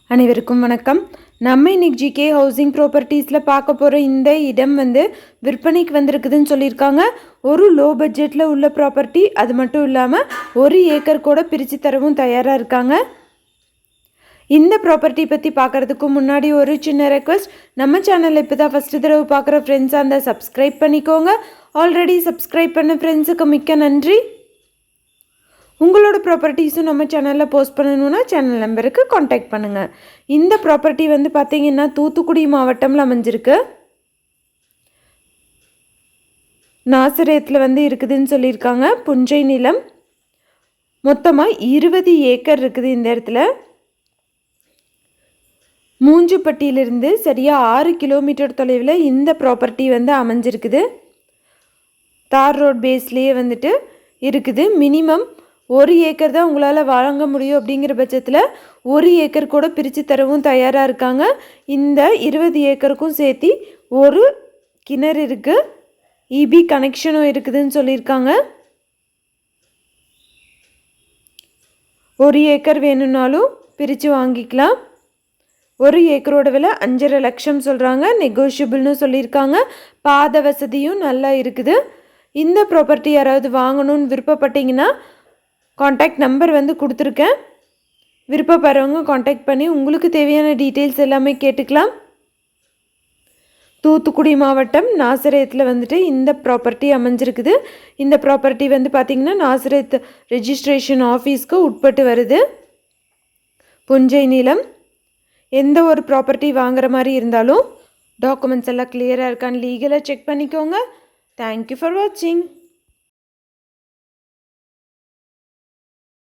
அனைவருக்கும் வணக்கம். நம்ம இன்னைக்கு ஜிகே ஹவுசிங் ப்ராப்பர்ட்டிஸில் பார்க்க போகிற இந்த இடம் விற்பனைக்கு வந்திருக்குதுன்னு சொல்லியிருக்காங்க. ஒரு லோ பட்ஜெட்டில் உள்ள ப்ராப்பர்ட்டி. அது மட்டும் இல்லாமல் 1 ஏக்கர் கூட பிரித்து தரவும் தயாராக இருக்காங்க. இந்த ப்ராப்பர்ட்டி பற்றி பார்க்குறதுக்கு முன்னாடி ஒரு சின்ன ரெக்வஸ்ட். நம்ம சேனலில் இப்போ தான் ஃபஸ்ட்டு தடவை பார்க்குற ஃப்ரெண்ட்ஸாக இருந்தால் சப்ஸ்கிரைப் பண்ணிக்கோங்க. ஆல்ரெடி சப்ஸ்கிரைப் பண்ண ஃப்ரெண்ட்ஸுக்கு மிக்க நன்றி. உங்களோட ப்ராப்பர்ட்டிஸும் நம்ம சேனலில் போஸ்ட் பண்ணணுன்னா சேனல் நம்பருக்கு காண்டாக்ட் பண்ணுங்கள். இந்த ப்ராப்பர்ட்டி பார்த்திங்கன்னா தூத்துக்குடி மாவட்டம்ல அமைஞ்சிருக்கு. நாசரேத்தில் இருக்குதுன்னு சொல்லியிருக்காங்க. புஞ்சை நிலம். மொத்தமாக 20 ஏக்கர் இருக்குது இந்த இடத்துல. மூஞ்சுப்பட்டியிலிருந்து சரியாக 6 கிலோமீட்டர் தொலைவில் இந்த ப்ராப்பர்ட்டி அமைஞ்சிருக்குது. தார் ரோட் பேஸ்லேயே இருக்குது. மினிமம் 1 ஏக்கர் தான் உங்களால் வாங்க முடியும். அப்படிங்கிற பட்சத்தில் 1 ஏக்கர் கூட பிரித்து தரவும் தயாராக இருக்காங்க. இந்த 20 ஏக்கருக்கும் சேர்த்து ஒரு கிணறு இருக்குது. இபி கனெக்ஷனும் இருக்குதுன்னு சொல்லியிருக்காங்க. 1 ஏக்கர் வேணும்னாலும் பிரித்து வாங்கிக்கலாம். 1 ஏக்கரோட விலை 5.5 லட்சம் சொல்கிறாங்க. நெகோஷியபிள்னு சொல்லியிருக்காங்க. பாத வசதியும் நல்லா இருக்குது. இந்த ப்ராப்பர்ட்டி யாராவது வாங்கணும்னு விருப்பப்பட்டீங்கன்னா காண்டாக்ட் நம்பர் கொடுத்துருக்கேன். விருப்பப்படுறவங்க காண்டாக்ட் பண்ணி உங்களுக்கு தேவையான டீட்டெயில்ஸ் எல்லாமே கேட்டுக்கலாம். தூத்துக்குடி மாவட்டம் நாசரேத்தில் இந்த ப்ராப்பர்ட்டி அமைஞ்சிருக்குது. இந்த ப்ராப்பர்ட்டி பார்த்திங்கன்னா நாசரேத் ரெஜிஸ்ட்ரேஷன் ஆஃபீஸ்க்கு உட்பட்டு வருது. புஞ்சை நிலம். எந்த ஒரு ப்ராப்பர்ட்டி வாங்குற மாதிரி இருந்தாலும் டாக்குமெண்ட்ஸ் எல்லாம் கிளியராக இருக்கான்னு லீகலாக செக் பண்ணிக்கோங்க. தேங்க்யூ ஃபார் வாட்சிங்.